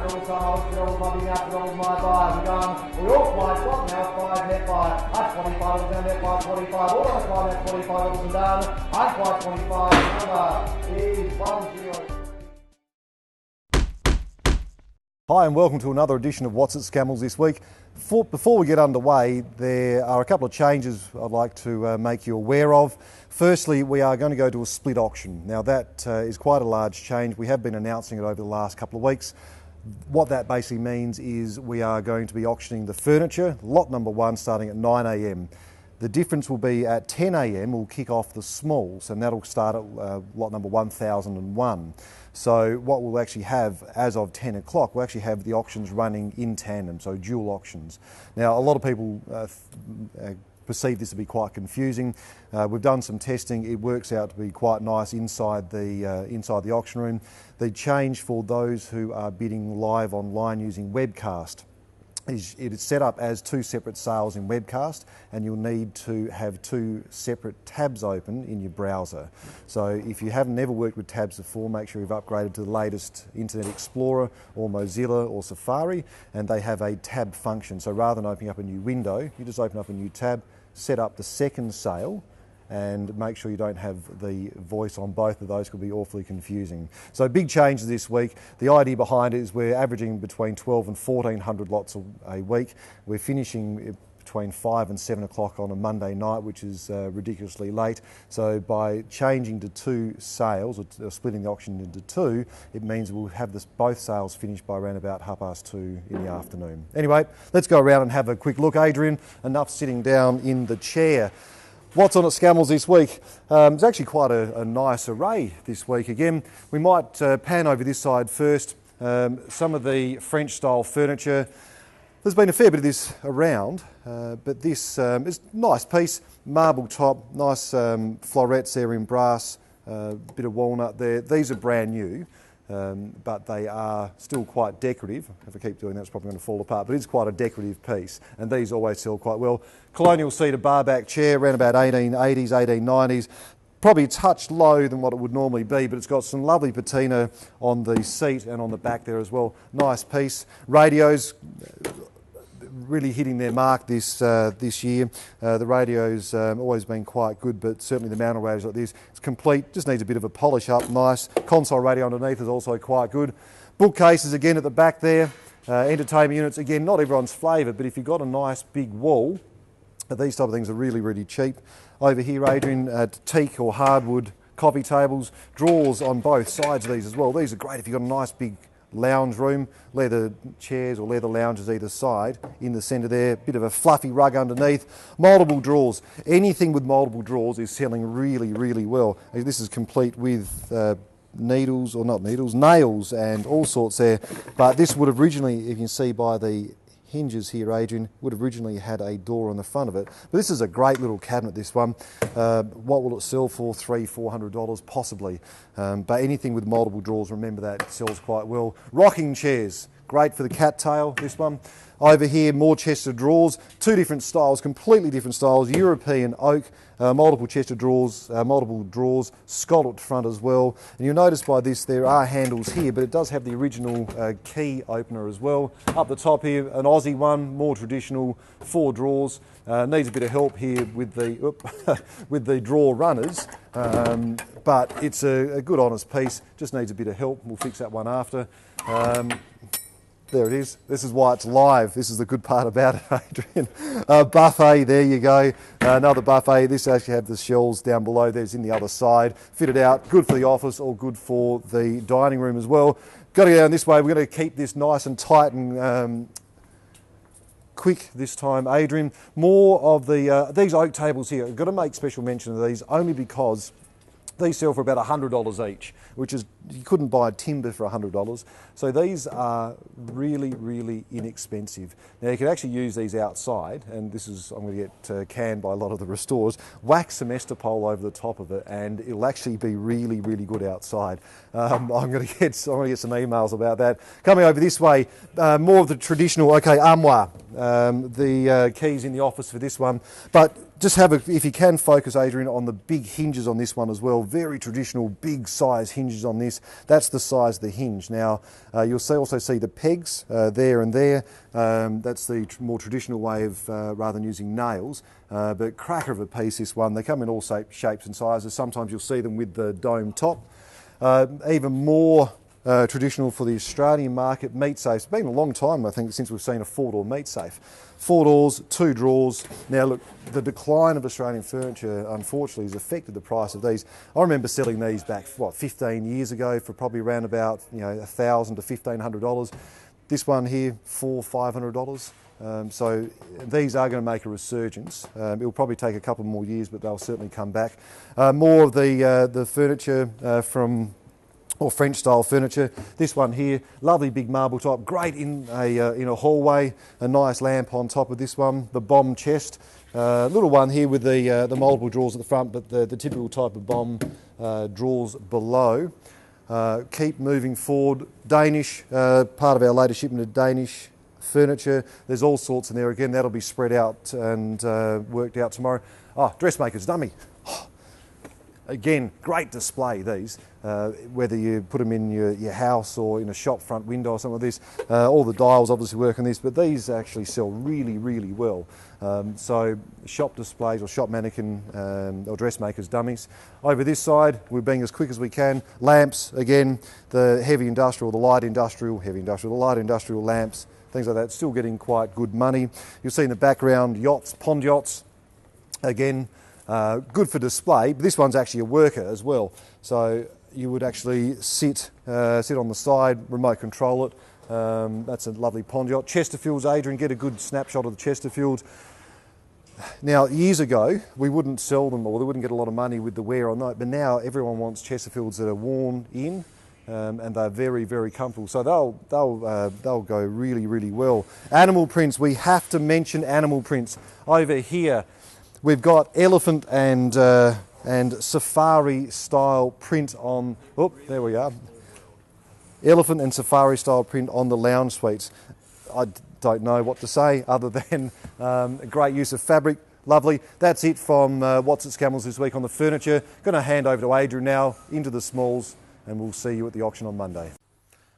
Scammells, Scammells, loving out, Scammells, my buy. We're going, we all fly, what now, 5 net buy. That's 25, down net buy, 25, all on the climb at 25, levels and down. Unquite 25, number is 10. Hi and welcome to another edition of What's at Scammells this week. Before we get underway, there are a couple of changes I'd like to make you aware of. Firstly, we are going to go to a split auction. Now that is quite a large change. We have been announcing it over the last couple of weeks. What that basically means is we are going to be auctioning the furniture, lot number 1, starting at 9 a.m. The difference will be at 10 a.m. we'll kick off the smalls, and that'll start at lot number 1001. So what we'll actually have as of 10 o'clock, we'll actually have the auctions running in tandem, so dual auctions. Now a lot of people perceive this to be quite confusing. We've done some testing. It works out to be quite nice inside the auction room. The change for those who are bidding live online using webcast is it is set up as 2 separate sales in webcast, and you'll need to have 2 separate tabs open in your browser. So if you haven't never worked with tabs before, make sure you've upgraded to the latest Internet Explorer or Mozilla or Safari, and they have a tab function. So rather than opening up a new window, you just open up a new tab, set up the second sale, and make sure you don't have the voice on both of those, could be awfully confusing. So big changes this week. The idea behind it is we're averaging between 12 and 1400 lots a week. We're finishing between 5 and 7 o'clock on a Monday night, which is ridiculously late. So by changing to 2 sales, or splitting the auction into 2, it means we'll have both sales finished by around about 2:30 in the afternoon. Anyway, let's go around and have a quick look. Adrian, enough sitting down in the chair. What's on at Scammells this week? It's actually quite a nice array this week again. We might pan over this side first. Some of the French style furniture. There's been a fair bit of this around, but this is a nice piece. Marble top, nice florets there in brass, bit of walnut there. These are brand new. But they are still quite decorative. If I keep doing that, it's probably going to fall apart, but it's quite a decorative piece, and these always sell quite well. Colonial cedar bar back chair, around about 1880s, 1890s. Probably a touch low than what it would normally be, but it's got some lovely patina on the seat and on the back there as well. Nice piece. Radios, really hitting their mark this year. The radio's always been quite good, but certainly the mountain radios like this, it's complete, just needs a bit of a polish up, nice. Console radio underneath is also quite good. Bookcases again at the back there. Entertainment units, again, not everyone's flavour, but if you've got a nice big wall, these type of things are really, really cheap. Over here, Adrian, teak or hardwood coffee tables, drawers on both sides of these as well. These are great if you've got a nice big lounge room, leather chairs or leather lounges either side. In the centre there, bit of a fluffy rug underneath. Multiple drawers. Anything with multiple drawers is selling really, really well. This is complete with needles, or not needles, nails and all sorts there. But this would have originally, if you can see by the hinges here, Adrian, would have originally had a door on the front of it. But this is a great little cabinet, this one. What will it sell for? $300-400 possibly. But anything with multiple drawers, remember that, it sells quite well. Rocking chairs, great for the cattail, this one. Over here, more chest of drawers, 2 different styles, completely different styles. European oak, multiple chest of drawers, multiple drawers, scalloped front as well. And you'll notice by this there are handles here, but it does have the original key opener as well. Up the top here, an Aussie one, more traditional, 4 drawers. Needs a bit of help here with the with the drawer runners, but it's a good honest piece. Just needs a bit of help. We'll fix that one after. There it is. This is why it's live. This is the good part about it, Adrian. Buffet, there you go. Another buffet. This actually had the shelves down below. There's in the other side. Fitted out. Good for the office or good for the dining room as well. Got to go down this way. We're going to keep this nice and tight and quick this time, Adrian. More of these oak tables here. I've got to make special mention of these only because these sell for about $100 each, which is, you couldn't buy timber for $100. So these are really, really inexpensive. Now you can actually use these outside, and this is, I'm going to get canned by a lot of the restorers, whack some Estopole over the top of it, and it'll actually be really, really good outside. I'm going to get some emails about that. Coming over this way, more of the traditional, armoire. The keys in the office for this one, but just have if you can focus, Adrian, on the big hinges on this one as well. Very traditional, big size hinges on this. That's the size of the hinge. Now you'll also see the pegs there and there. That's the more traditional way of rather than using nails. But cracker of a piece, this one. They come in all shapes and sizes. Sometimes you'll see them with the dome top. Even more traditional for the Australian market, meat safes. It's been a long time, I think, since we've seen a 4-door meat safe. 4 doors, 2 drawers. Now look, the decline of Australian furniture unfortunately has affected the price of these. I remember selling these back, 15 years ago for probably around about $1,000 to $1,500. This one here, $400-500. So these are going to make a resurgence. It'll probably take a couple more years, but they'll certainly come back. More of the furniture or French style furniture. This one here, lovely big marble top, great in a hallway, a nice lamp on top of this one. The bomb chest, little one here with the multiple drawers at the front, but the typical type of bomb drawers below. Keep moving forward. Danish, part of our latest shipment of Danish furniture. There's all sorts in there. Again, that'll be spread out and worked out tomorrow. Oh, dressmaker's dummy. Again, great display these, whether you put them in your house or in a shop front window or something like this. All the dials obviously work on this, but these actually sell really, really well. So shop displays or shop mannequin or dressmakers dummies. Over this side, we're being as quick as we can. Lamps, again, the heavy industrial, the light industrial, the light industrial lamps, things like that, still getting quite good money. You'll see in the background yachts, pond yachts, again, good for display, but this one's actually a worker as well. So you would actually sit on the side, remote control it. That's a lovely pond yacht. Chesterfields, Adrian, get a good snapshot of the Chesterfields. Now, years ago, we wouldn't sell them or they wouldn't get a lot of money with the wear on that, but now everyone wants Chesterfields that are worn in and they're very, very comfortable. So they'll go really, really well. Animal prints, we have to mention animal prints. Over here, we've got elephant and safari style print on, oh, there we are. Elephant and safari style print on the lounge suites. I don't know what to say other than a great use of fabric, lovely. That's it from What's at Scammells this week on the furniture. Going to hand over to Adrian now into the smalls and we'll see you at the auction on Monday.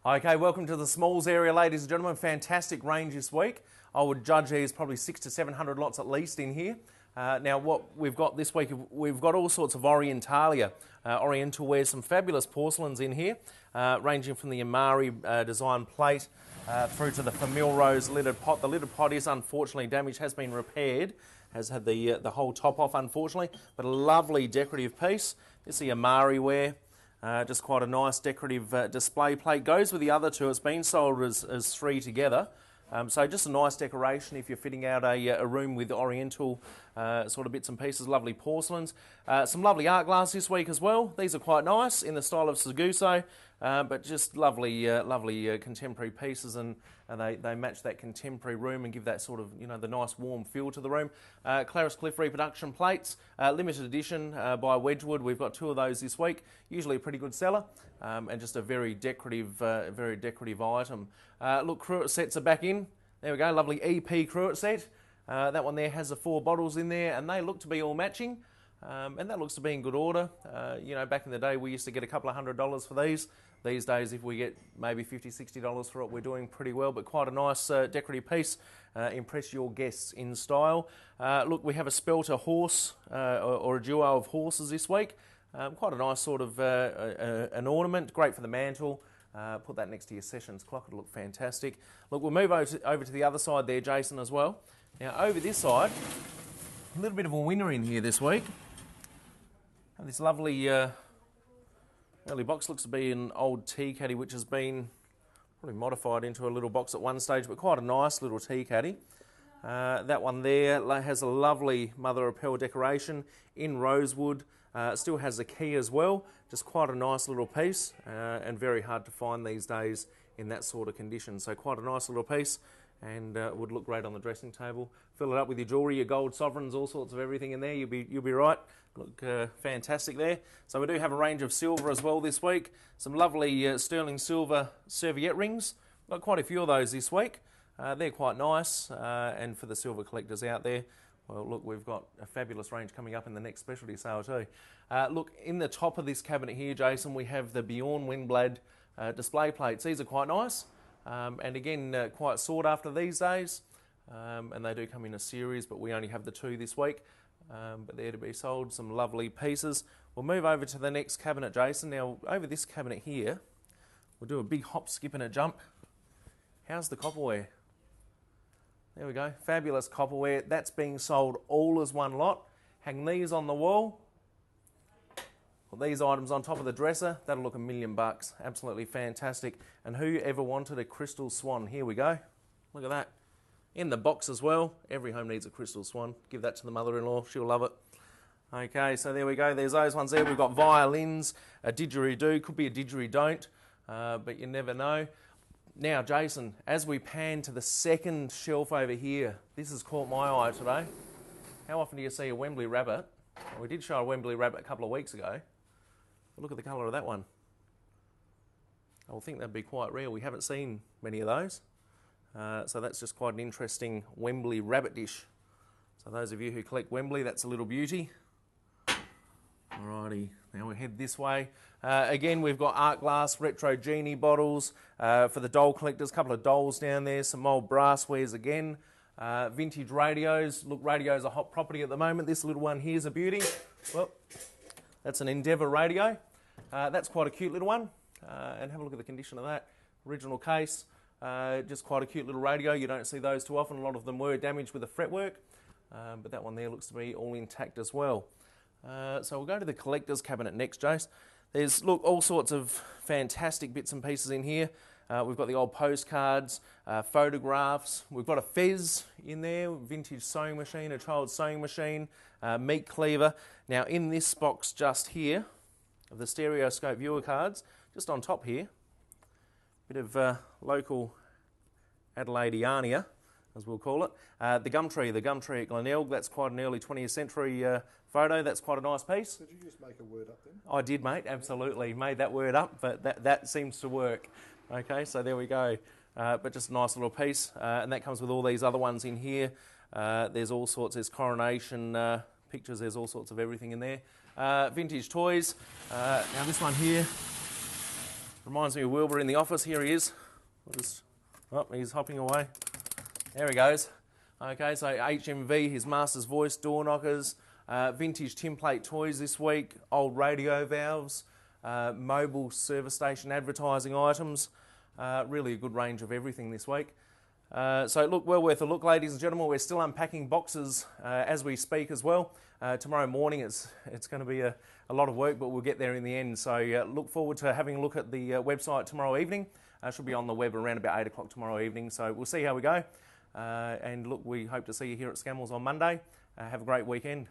Okay, welcome to the smalls area, ladies and gentlemen. Fantastic range this week. I would judge there's probably 600 to 700 lots at least in here. Now what we've got this week, we've got all sorts of Orientalia, Oriental ware, some fabulous porcelains in here, ranging from the Amari design plate through to the Famille Rose lidded pot. The lidded pot is unfortunately damaged, has been repaired, has had the whole top off unfortunately, but a lovely decorative piece. This is the Amari ware, just quite a nice decorative display plate. Goes with the other two, it's been sold as 3 together. So just a nice decoration if you're fitting out a room with Oriental sort of bits and pieces, lovely porcelains. Some lovely art glass this week as well. These are quite nice in the style of Seguso, but just lovely contemporary pieces, and they match that contemporary room and give that sort of, the nice warm feel to the room. Claris Cliff reproduction plates, limited edition by Wedgwood. We've got 2 of those this week, usually a pretty good seller, and just a very decorative item. Look, cruet sets are back in. There we go, lovely EP cruet set. That one there has the 4 bottles in there, and they look to be all matching. And that looks to be in good order. Back in the day we used to get a couple of $100 for these. These days if we get maybe $50, $60 for it, we're doing pretty well, but quite a nice decorative piece. Impress your guests in style. Look, we have a spelter horse or a duo of horses this week. Quite a nice sort of an ornament, great for the mantle. Put that next to your sessions clock, it'll look fantastic. Look, we'll move over to the other side there, Jason, as well. Now over this side, a little bit of a winner in here this week. This lovely early box looks to be an old tea caddy, which has been probably modified into a little box at one stage, but quite a nice little tea caddy. That one there has a lovely mother of pearl decoration in rosewood. Still has a key as well. Just quite a nice little piece, and very hard to find these days in that sort of condition. So quite a nice little piece, and would look great on the dressing table. Fill it up with your jewellery, your gold sovereigns, all sorts of everything in there. You'll be right. Look fantastic there. So we do have a range of silver as well this week. Some lovely sterling silver serviette rings. Got quite a few of those this week. They're quite nice, and for the silver collectors out there, well, look, we've got a fabulous range coming up in the next specialty sale too. Look, in the top of this cabinet here, Jason, we have the Bjorn Windblad display plates. These are quite nice, and again, quite sought after these days, and they do come in a series, but we only have the 2 this week, but they're to be sold, some lovely pieces. We'll move over to the next cabinet, Jason. Now, over this cabinet here, we'll do a big hop, skip and a jump. How's the copperware? There we go, fabulous copperware. That's being sold all as one lot. Hang these on the wall. Put these items on top of the dresser. That'll look $1 million. Absolutely fantastic. And who ever wanted a crystal swan? Here we go. Look at that. In the box as well. Every home needs a crystal swan. Give that to the mother-in-law. She'll love it. Okay, so there we go. There's those ones there. We've got violins, a didgeridoo. Could be a didgeridoo, but you never know. Now, Jason, as we pan to the second shelf over here, this has caught my eye today. How often do you see a Wembley rabbit? Well, we did show a Wembley rabbit a couple of weeks ago. But look at the colour of that one. I would think that'd be quite rare. We haven't seen many of those. So that's just quite an interesting Wembley rabbit dish. So those of you who collect Wembley, that's a little beauty. Alrighty, now we head this way. Again, we've got art glass, retro genie bottles for the doll collectors, a couple of dolls down there, some old brasswares again. Vintage radios. Look, radios are hot property at the moment. This little one here's a beauty. Well, that's an Endeavour radio. That's quite a cute little one. And have a look at the condition of that. Original case, just quite a cute little radio. You don't see those too often. A lot of them were damaged with the fretwork, but that one there looks to be all intact as well. So we'll go to the collector's cabinet next, Jace. There's, look, all sorts of fantastic bits and pieces in here. We've got the old postcards, photographs. We've got a fez in there, vintage sewing machine, a child's sewing machine, meat cleaver. Now in this box just here, of the stereoscope viewer cards, just on top here, bit of local Adelaideania, as we'll call it. The gum tree at Glenelg, that's quite an early 20th century photo. That's quite a nice piece. Did you just make a word up then? I did, mate, absolutely. Made that word up, but that seems to work. Okay, so there we go. But just a nice little piece. And that comes with all these other ones in here. There's all sorts, there's coronation pictures, there's all sorts of everything in there. Vintage toys. Now this one here reminds me of Wilbur in the office. Here he is. Oh, he's hopping away. There he goes. Okay, so HMV, his master's voice, door knockers, vintage tinplate toys this week, old radio valves, mobile service station advertising items. Really a good range of everything this week. So look, well worth a look, ladies and gentlemen. We're still unpacking boxes as we speak as well. Tomorrow morning it's going to be a lot of work, but we'll get there in the end. So look forward to having a look at the website tomorrow evening. Should be on the web around about 8 o'clock tomorrow evening. So we'll see how we go. And look, we hope to see you here at Scammells on Monday. Have a great weekend.